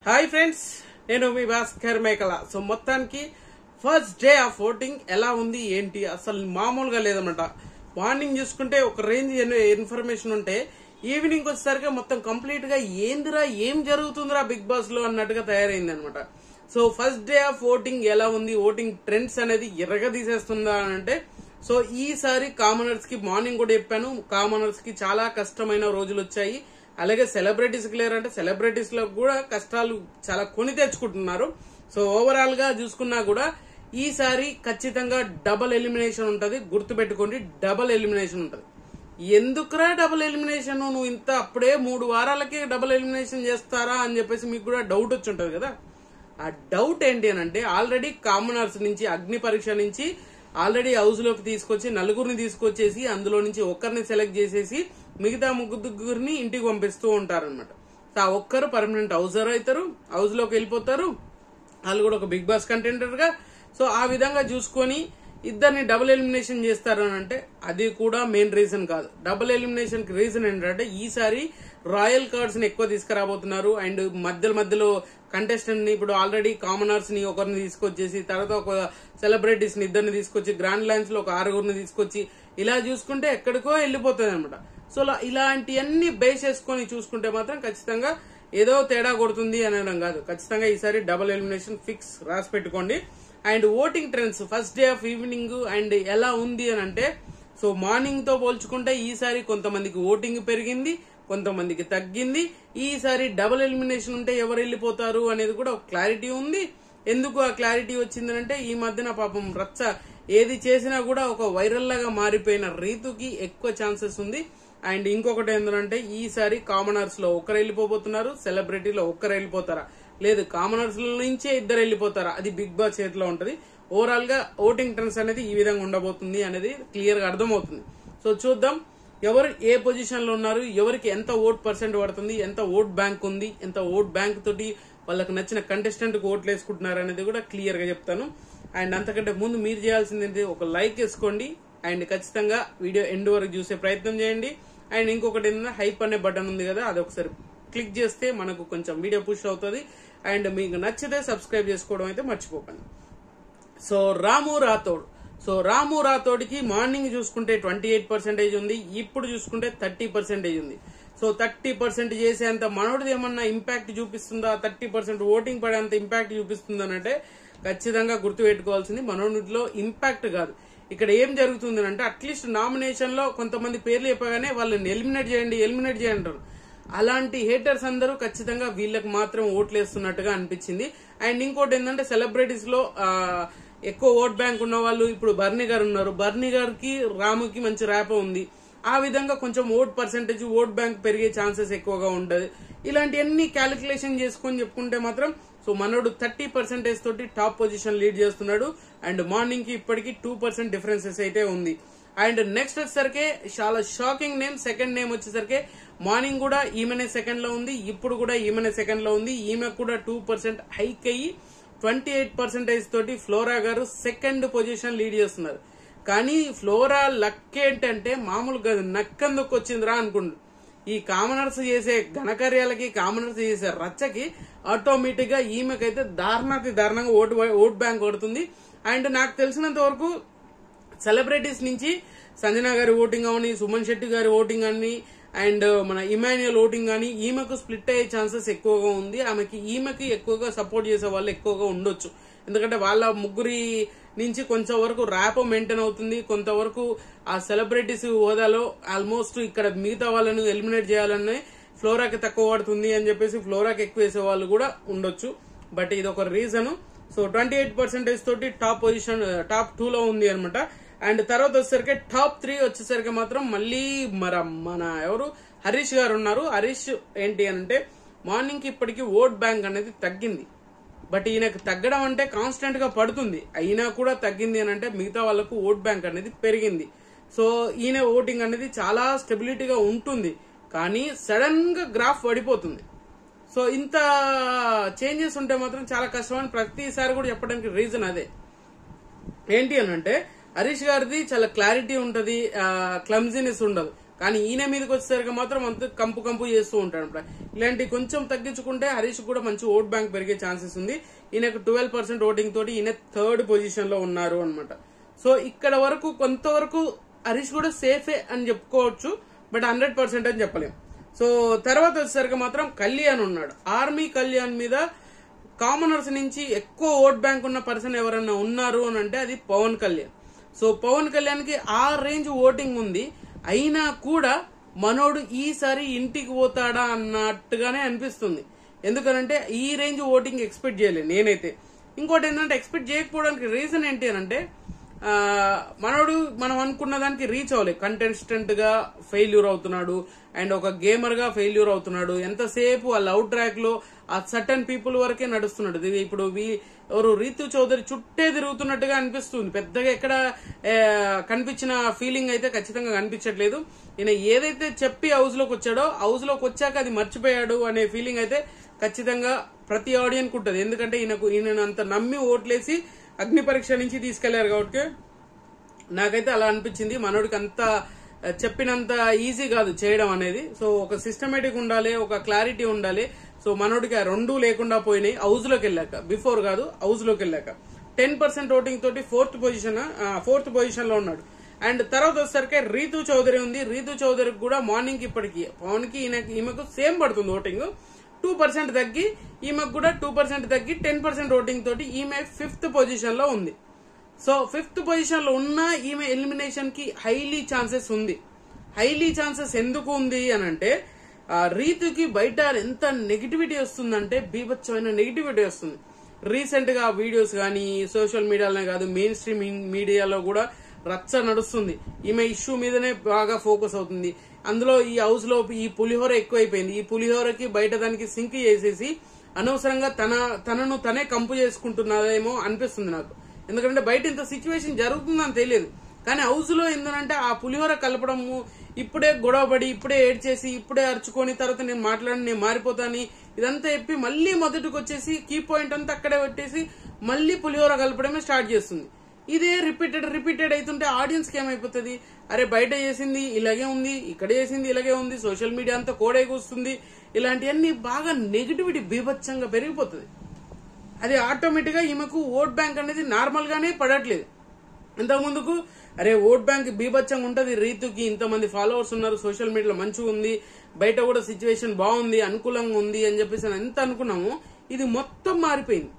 Hi friends, నేను మీ భాస్కర్ మేకల. So మొత్తానికి ఫస్ట్ డే ఆఫ్ ఓటింగ్ ఎలా ఉంది ఏంటి అసలు మామూలుగా లేదన్నమాట. మార్నింగ్ చూసుకుంటే ఒక రేంజ్ ఇన్ఫర్మేషన్ ఉంటే ఈవినింగ్ వచ్చేసరికి మొత్తం కంప్లీట్ గా ఏందిరా ఏం జరుగుతుందిరా బిగ్ బాస్ లో అన్నట్టుగా తయారైంది అనమాట. So first day of voting ఎలా ఉంది, ఓటింగ్ ట్రెండ్స్ అనేది ఎర్రగా తీసేస్తుందా అని అంటే, సో ఈసారి కామనర్స్ కి మార్నింగ్ కూడా చెప్పాను, కామనర్స్ కి చాలా కష్టమైన రోజులు వచ్చాయి. అలాగే సెలబ్రిటీస్ కి లేరంటే సెలబ్రిటీస్ లో కూడా కష్టాలు చాలా కొని తెచ్చుకుంటున్నారు. సో ఓవరాల్ గా చూసుకున్నా కూడా ఈసారి ఖచ్చితంగా డబుల్ ఎలిమినేషన్ ఉంటది. గుర్తుపెట్టుకోండి, డబుల్ ఎలిమినేషన్ ఉంటది. ఎందుకురా డబుల్ ఎలిమినేషన్, నువ్వు ఇంత అప్పుడే 3 వారాలకే డబుల్ ఎలిమినేషన్ చేస్తారా అని చెప్పేసి మీకు కూడా డౌట్ వచ్చి ఉంటది కదా. ఆ డౌట్ ఏంటి అని అంటే, ఆల్రెడీ కామనర్స్ నుంచి అగ్ని పరీక్ష నుంచి ఆల్రెడీ హౌస్ లోకి తీసుకొచ్చి నలుగురిని తీసుకొచ్చేసి అందులో నుంచి ఒక్కరిని సెలెక్ట్ చేసేసి మిగతా ముగ్గురిని ఇంటికి పంపిస్తూ ఉంటారనమాట. సో ఆ ఒక్కరు పర్మనెంట్ హౌసర్ అవుతారు, హౌస్ లోకి వెళ్ళిపోతారు. వాళ్ళు కూడా ఒక బిగ్ బాస్ కంటెండర్ గా. సో ఆ విధంగా చూసుకొని ఇద్దరిని డబుల్ ఎలిమినేషన్ చేస్తారు అని అంటే అది కూడా మెయిన్ రీజన్ కాదు. డబుల్ ఎలిమినేషన్ కి రీజన్ ఏంటంటే ఈసారి రాయల్ కార్డ్స్ ని ఎక్కువ తీసుకురాబోతున్నారు. అండ్ మధ్యలో కంటెస్టెంట్ ని, ఇప్పుడు ఆల్రెడీ కామనర్స్ ని ఒకరిని తీసుకొచ్చేసి తర్వాత ఒక సెలబ్రిటీస్ ని ఇద్దరిని తీసుకొచ్చి గ్రాండ్ లైన్స్ లో ఒక 6గురిని తీసుకొచ్చి ఇలా చూసుకుంటే ఎక్కడికో వెళ్ళిపోతుంది అనమాట. సో ఇలాంటివన్నీ బేస్ చేసుకొని చూసుకుంటే మాత్రం ఖచ్చితంగా ఏదో తేడా కొడుతుంది అనడం కాదు, ఖచ్చితంగా ఈసారి డబుల్ ఎలిమినేషన్ ఫిక్స్ రాసి పెట్టుకోండి. And voting trends first day of evening and ఎలా ఉంది అని అంటే, సో మార్నింగ్ తో పోల్చుకుంటే ఈసారి కొంతమందికి ఓటింగ్ పెరిగింది, కొంతమందికి తగ్గింది. ఈసారి డబుల్ ఎలిమినేషన్ ఉంటే ఎవరు వెళ్ళిపోతారు అనేది కూడా ఒక క్లారిటీ ఉంది. ఎందుకు ఆ క్లారిటీ వచ్చిందనంటే, ఈ మధ్యన పాపం రచ్చ ఏది చేసినా కూడా ఒక వైరల్ లాగా మారిపోయిన రీతుకి ఎక్కువ ఛాన్సెస్ ఉంది. అండ్ ఇంకొకటి ఏంటంటే, ఈసారి కామనర్స్ లో ఒకరు వెళ్ళిపోతున్నారు, సెలబ్రిటీలో ఒక్కరు వెళ్ళిపోతారా, లేదు కామనర్స్ నుంచే ఇద్దరు వెళ్ళిపోతారా, అది బిగ్ బాస్ చేతిలో ఉంటది. ఓవరాల్ గా ఓటింగ్ ట్రెండ్స్ అనేది ఈ విధంగా ఉండబోతుంది అనేది క్లియర్ గా అర్థమవుతుంది. సో చూద్దాం ఎవరు ఏ పొజిషన్ లో ఉన్నారు, ఎవరికి ఎంత ఓట్ పర్సెంట్ పడుతుంది, ఎంత ఓట్ బ్యాంక్ ఉంది, ఎంత ఓట్ బ్యాంక్ తోటి వాళ్ళకి నచ్చిన కంటెస్టెంట్ కు ఓట్లు వేసుకుంటున్నారు అనేది కూడా క్లియర్ గా చెప్తాను. అండ్ అంతకంటే ముందు మీరు చేయాల్సింది ఏంటి, ఒక లైక్ వేసుకోండి అండ్ ఖచ్చితంగా వీడియో ఎండ్ వరకు చూసే ప్రయత్నం చేయండి. అండ్ ఇంకొకటి ఏంటంటే హైప్ అనే బటన్ ఉంది కదా, అది ఒకసారి క్లిక్ చేస్తే మనకు కొంచెం వీడియో పుష్ అవుతుంది. అండ్ మీకు నచ్చితే సబ్స్క్రైబ్ చేసుకోవడం అయితే మర్చిపోకండి. సో రాము రాథోడ్కి మార్నింగ్ చూసుకుంటే 28% ఉంది, ఇప్పుడు చూసుకుంటే 30% ఉంది. సో 30% చేసేంత మనోడిది ఏమన్నా ఇంపాక్ట్ చూపిస్తుందా, 30% ఓటింగ్ పడేంత ఇంపాక్ట్ చూపిస్తుందా అంటే ఖచ్చితంగా గుర్తు పెట్టుకోవాల్సింది మనోడిలో ఇంపాక్ట్ కాదు. ఇక్కడ ఏం జరుగుతుంది అంటే, అట్లీస్ట్ నామినేషన్ లో కొంతమంది పేర్లు చెప్పగానే వాళ్ళని ఎలిమినేట్ చేయండి అంటారు. అలాంటి హేటర్స్ అందరూ ఖచ్చితంగా వీళ్ళకి మాత్రం ఓట్లు వేస్తున్నట్టుగా అనిపించింది. అండ్ ఇంకోటి ఏంటంటే, సెలబ్రిటీస్ లో ఎక్కువ ఓట్ బ్యాంక్ ఉన్న వాళ్ళు, ఇప్పుడు బర్నీ గారు ఉన్నారు, బర్నీ గారికి రాముకి మంచి ర్యాప్ ఉంది. ఆ విధంగా కొంచెం ఓట్ పర్సెంటేజ్, ఓట్ బ్యాంక్ పెరిగే ఛాన్సెస్ ఎక్కువగా ఉంటది. ఇలాంటివన్నీ క్యాలిక్యులేషన్ చేసుకొని చెప్పుకుంటే మాత్రం సో మనోడు 30% తోటి టాప్ పొజిషన్ లీడ్ చేస్తున్నాడు. అండ్ మార్నింగ్ కి ఇప్పటికి 2% డిఫరెన్సెస్ అయితే ఉంది. అండ్ నెక్స్ట్ వచ్చేసరికి చాలా షాకింగ్ నేమ్, సెకండ్ నేమ్ వచ్చేసరికి మార్నింగ్ కూడా ఈమెనే సెకండ్ లో ఉంది, ఇప్పుడు కూడా ఈమెనే సెకండ్ లో ఉంది. ఈమె కూడా 2% హైక్ అయ్యి 28% తోటి ఫ్లోరా గారు సెకండ్ పొజిషన్ లీడ్ చేస్తున్నారు. కానీ ఫ్లోరా లక్ ఏంటంటే మామూలుగా నక్కందుకు వచ్చిందిరా అనుకుంటు. ఈ కామనర్స్ చేసే ఘనకార్యాలకి, కామనర్స్ చేసే రచ్చకి ఆటోమేటిక్ గా ఈమెకైతే దారుణంగా ఓట్ బ్యాంక్ కొడుతుంది. అండ్ నాకు తెలిసినంత వరకు సెలబ్రిటీస్ నుంచి సంజన గారి ఓటింగ్ అవని, సుమన్ శెట్టి గారి ఓటింగ్ అని, అండ్ మన ఇమాన్యుయల్ ఓటింగ్ అని ఈమెకు స్ప్లిట్ అయ్యే ఛాన్సెస్ ఎక్కువగా ఉంది. ఈమెకి ఎక్కువగా సపోర్ట్ చేసే వాళ్ళు ఎక్కువగా ఉండొచ్చు. ఎందుకంటే వాళ్ళ ముగ్గురి నుంచి కొంచెం వరకు ర్యాప్ మెయింటైన్ అవుతుంది, కొంతవరకు ఆ సెలబ్రిటీస్ హోదాలో ఆల్మోస్ట్ ఇక్కడ మిగతా వాళ్ళను ఎలిమినేట్ చేయాలని ఫ్లోరాకి తక్కువ పడుతుంది అని చెప్పేసి ఫ్లోరాకి ఎక్కువ వేసే వాళ్ళు కూడా ఉండొచ్చు. బట్ ఇది ఒక రీజన్. సో 28% తోటి టాప్ పొజిషన్, టాప్ 2 లో ఉంది అనమాట. అండ్ తర్వాత వచ్చేసరికి టాప్ 3 వచ్చేసరికి మాత్రం మళ్ళీ మన ఎవరు హరీష్ గారు ఉన్నారు. హరీష్ ఏంటి అంటే, మార్నింగ్ కి ఇప్పటికి ఓట్ బ్యాంక్ అనేది తగ్గింది. బట్ ఈయనకు తగ్గడం అంటే కాన్స్టెంట్ గా పడుతుంది, అయినా కూడా తగ్గింది అని అంటే మిగతా వాళ్ళకు ఓట్ బ్యాంక్ అనేది పెరిగింది. సో ఈయన ఓటింగ్ అనేది చాలా స్టెబిలిటీగా ఉంటుంది, కానీ సడన్ గా గ్రాఫ్ పడిపోతుంది. సో ఇంత చేంజెస్ ఉంటే మాత్రం చాలా కష్టమని ప్రతిసారి కూడా చెప్పడానికి రీజన్ అదే. ఏంటి అని అంటే, హరీష్ గారిది చాలా క్లారిటీ ఉంటది, క్లమ్జీనెస్ ఉండదు. కానీ ఈయన మీదకి వచ్చేసరికి మాత్రం అంత కంపు కంపు చేస్తూ ఉంటాడు అనమాట. ఇలాంటి కొంచెం తగ్గించుకుంటే హరీష్ కూడా మంచి ఓట్ బ్యాంక్ పెరిగే ఛాన్సెస్ ఉంది. ఈయనకు 12% ఓటింగ్ తోటి ఈయన 3rd పొజిషన్ లో ఉన్నారు అనమాట. సో ఇక్కడ వరకు కొంతవరకు హరీష్ కూడా సేఫే అని చెప్పుకోవచ్చు, బట్ 100% అని చెప్పలేం. సో తర్వాత వచ్చేసరికి మాత్రం కళ్యాణ్ ఉన్నాడు. ఆర్మీ కళ్యాణ్ మీద కామనర్స్ నుంచి ఎక్కువ ఓట్ బ్యాంక్ ఉన్న పర్సన్ ఎవరన్నా ఉన్నారు అని అంటే అది పవన్ కళ్యాణ్. సో పవన్ కళ్యాణ్ కి ఆ రేంజ్ ఓటింగ్ ఉంది, అయినా కూడా మనోడు ఈసారి ఇంటికి పోతాడా అన్నట్టుగానే అనిపిస్తుంది. ఎందుకనంటే ఈ రేంజ్ ఓటింగ్ ఎక్స్పెక్ట్ చేయలేదు నేనైతే. ఇంకోటి ఏంటంటే ఎక్స్పెక్ట్ చేయకపోవడానికి రీజన్ ఏంటి అని అంటే మనోడు మనం అనుకున్న దానికి రీచ్ అవ్వలేదు. కంటెస్టెంట్ గా ఫెయిల్యూర్ అవుతున్నాడు అండ్ ఒక గేమర్ గా ఫెయిల్యూర్ అవుతున్నాడు. ఎంతసేపు ఆ లవ్ ట్రాక్ లో ఆ సర్టన్ పీపుల్ వరకే నడుస్తున్నాడు. ఇప్పుడు ఎవరు రీతు చౌదరి చుట్టే తిరుగుతున్నట్టుగా అనిపిస్తుంది. పెద్దగా ఎక్కడ కనిపించిన ఫీలింగ్ అయితే ఖచ్చితంగా కనిపించట్లేదు. ఈయన ఏదైతే చెప్పి హౌస్ లోకి వచ్చాడో హౌస్ లోకి వచ్చాక అది మర్చిపోయాడు అనే ఫీలింగ్ అయితే ఖచ్చితంగా ప్రతి ఆడియన్స్ ఉంటుంది. ఎందుకంటే ఈయన అంత నమ్మి ఓట్లేసి అగ్ని పరీక్ష నుంచి తీసుకెళ్లారు కాబట్టి నాకైతే అలా అనిపించింది. మనోడికి అంత చెప్పినంత ఈజీ కాదు చేయడం అనేది. సో ఒక సిస్టమేటిక్ ఉండాలి, ఒక క్లారిటీ ఉండాలి. సో మనోడికి ఆ రెండూ లేకుండా పోయినాయి హౌస్ లోకి వెళ్ళాక, బిఫోర్ కాదు హౌస్ లోకి వెళ్ళాక. 10% ఓటింగ్ తోటి 4th పొజిషన్ లో ఉన్నాడు. అండ్ తర్వాత వచ్చేసరికి రీతు చౌదరి ఉంది. రీతు చౌదరికి కూడా మార్నింగ్ ఇప్పటికి పవన్ కి ఈమెకు సేమ్ పడుతుంది ఓటింగ్. 2% తగ్గి ఈమెకు కూడా 2% తగ్గి 10% ఓటింగ్ తోటి ఈమె 5th పొజిషన్ లో ఉంది. సో 5th పొజిషన్ లో ఉన్న ఈమె ఎలిమినేషన్ కి హైలీ ఛాన్సెస్ ఉంది. హైలీ ఛాన్సెస్ ఎందుకు ఉంది అని అంటే రీతుకి బయట ఎంత నెగిటివిటీ వస్తుందంటే బీభత్సమైన నెగిటివిటీ వస్తుంది. రీసెంట్ గా వీడియోస్ గానీ సోషల్ మీడియాలోనే కాదు మెయిన్ స్ట్రీమ్ మీడియాలో కూడా రచ్చ నడుస్తుంది. ఈమె ఇష్యూ మీదనే బాగా ఫోకస్ అవుతుంది. అందులో ఈ హౌస్ లో ఈ పులిహోర ఎక్కువైపోయింది. ఈ పులిహోరకి బయట దానికి సింక్ చేసేసి అనవసరంగా తనను తనే కంపు చేసుకుంటున్నదేమో అనిపిస్తుంది నాకు. ఎందుకంటే బయట ఇంత సిచ్యువేషన్ జరుగుతుందని తెలియదు, కానీ హౌస్ లో ఏంటంటే ఆ పులిహోర కలపడము, ఇప్పుడే గొడవపడి ఇప్పుడే ఏడ్చేసి ఇప్పుడే అరుచుకొని తర్వాత నేను మారిపోతాని ఇదంతా చెప్పి మళ్ళీ మొదటికి వచ్చేసి కీ పాయింట్ అంతా అక్కడే పెట్టేసి మళ్ళీ పులిహోర కలపడమే స్టార్ట్ చేస్తుంది. ఇదే రిపీటెడ్ అవుతుంటే ఆడియన్స్ కి ఏమైపోతుంది, అరే బయట చేసింది ఇలాగే ఉంది, ఇక్కడ చేసింది ఇలాగే ఉంది, సోషల్ మీడియా అంతా కోడే కూస్తుంది, ఇలాంటివన్నీ బాగా నెగిటివిటీ బీభత్సంగా పెరిగిపోతుంది. అది ఆటోమేటిక్ గా ఈమెకు ఓట్ బ్యాంక్ అనేది నార్మల్ గానే పడట్లేదు. ఇంతకు ముందుకు అరే ఓట్ బ్యాంక్ బీభత్సంగా ఉంటది, రీతుకి ఇంతమంది ఫాలోవర్స్ ఉన్నారు, సోషల్ మీడియాలో మంచిగా ఉంది, బయట కూడా సిచ్యువేషన్ బాగుంది, అనుకూలంగా ఉంది అని చెప్పేసి ఎంత అనుకున్నామో ఇది మొత్తం మారిపోయింది.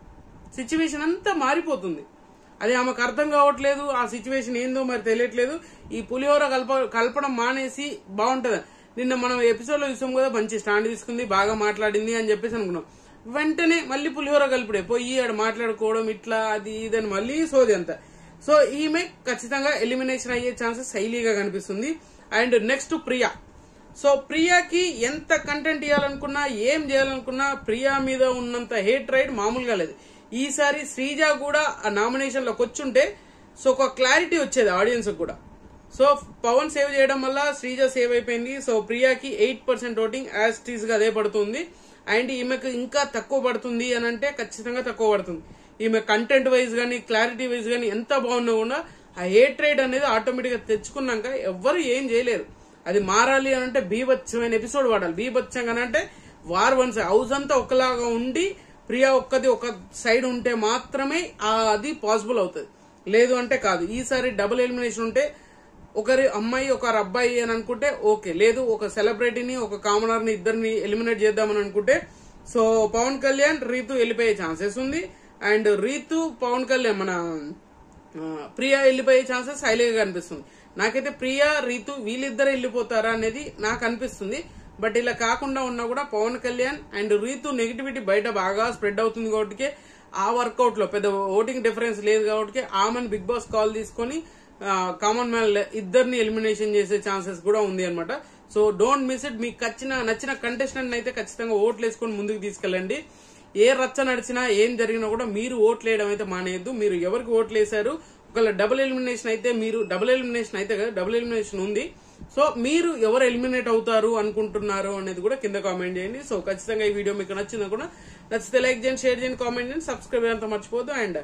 సిచ్యువేషన్ అంతా మారిపోతుంది. అది ఆమెకు అర్థం కావట్లేదు, ఆ సిచ్యువేషన్ ఏందో మరి తెలియట్లేదు. ఈ పులిహోర కలపడం మానేసి బాగుంటది. నిన్న మనం ఎపిసోడ్ లో చూసాం కదా, మంచి స్టాండ్ తీసుకుంది, బాగా మాట్లాడింది అని చెప్పేసి అనుకున్నాం. వెంటనే మళ్ళీ పులిహోర కలిపిడే పోయి ఆడ మాట్లాడుకోవడం ఇట్లా అది ఇదని మళ్ళీ సోది అంతా. సో ఈమె ఖచ్చితంగా ఎలిమినేషన్ అయ్యే ఛాన్సెస్ హైలీగా కనిపిస్తుంది. And next Priya. సో ప్రియాకి ఎంత కంటెంట్ ఇవ్వాలనుకున్నా ఏం చేయాలనుకున్నా ప్రియా మీద ఉన్నంత హేట్ రైడ్ మామూలుగా లేదు. ఈసారి శ్రీజ కూడా ఆ నామినేషన్ లోకి వచ్చుంటే సో ఒక క్లారిటీ వచ్చేది ఆడియన్స్ కూడా. సో పవన్ సేవ్ చేయడం వల్ల శ్రీజ సేవ్ అయిపోయింది. సో ప్రియాకి 8% ఓటింగ్ యాజ్ టీజ్ గా అదే పడుతుంది. అండ్ ఈమెకు ఇంకా తక్కువ పడుతుంది అని అంటే ఖచ్చితంగా తక్కువ పడుతుంది. ఈమె కంటెంట్ వైజ్ గానీ క్లారిటీ వైజ్ గానీ ఎంత బాగున్నా కూడా ఆ హేట్ రైడ్ అనేది ఆటోమేటిక్ గా తెచ్చుకున్నాక ఎవ్వరు ఏం చేయలేరు. అది మారాలి అని అంటే బీభత్సమైన ఎపిసోడ్ వాడాలి. బీభత్సంగా అంటే వార్ వన్ సైడ్ హౌస్ అంతా ఒకలాగా ఉండి ప్రియా ఒక్కది ఒక సైడ్ ఉంటే మాత్రమే అది పాసిబుల్ అవుతుంది, లేదు అంటే కాదు. ఈసారి డబుల్ ఎలిమినేషన్ ఉంటే ఒకరి అమ్మాయి ఒకరి అబ్బాయి అని అనుకుంటే ఓకే, లేదు ఒక సెలబ్రిటీని ఒక కామనర్ ని ఇద్దరిని ఎలిమినేట్ చేద్దామని అనుకుంటే సో పవన్ కళ్యాణ్ రీతు వెళ్ళిపోయే ఛాన్సెస్ ఉంది. అండ్ రీతు పవన్ కళ్యాణ్ మన ప్రియా వెళ్ళిపోయే ఛాన్సెస్ హైలీగా కనిపిస్తుంది. నాకైతే ప్రియా రీతు వీళ్ళిద్దరే వెళ్ళిపోతారా అనేది నాకు అనిపిస్తుంది. బట్ ఇలా కాకుండా ఉన్నా కూడా పవన్ కళ్యాణ్ అండ్ రీతు నెగిటివిటీ బయట బాగా స్ప్రెడ్ అవుతుంది కాబట్టి ఆ వర్కౌట్ లో పెద్ద ఓటింగ్ డిఫరెన్స్ లేదు కాబట్టి ఆమెను బిగ్ బాస్ కాల్ తీసుకొని కామన్ మ్యాన్ ఇద్దరిని ఎలిమినేషన్ చేసే ఛాన్సెస్ కూడా ఉంది అనమాట. So don't miss it. మీకు నచ్చిన కంటెస్టెంట్ అయితే ఖచ్చితంగా ఓట్లు వేసుకొని ముందుకు తీసుకెళ్ళండి. ఏ రచ్చ నడిచినా ఏం జరిగినా కూడా మీరు ఓట్లు వేయడం అయితే మానేయద్దు. మీరు ఎవరికి ఓట్లు వేశారు, ఒకవేళ డబుల్ ఎలిమినేషన్ అయితే మీరు డబుల్ ఎలిమినేషన్ ఉంది. సో మీరు ఎవరు ఎలిమినేట్ అవుతారు అనుకుంటున్నారు అనేది కూడా కింద కామెంట్ చేయండి. సో ఖచ్చితంగా ఈ వీడియో మీకు నచ్చితే లైక్ చేయండి, షేర్ చేయండి, కామెంట్ చేయండి, సబ్స్క్రైబ్ చేయండి మర్చిపోద్దు. అండ్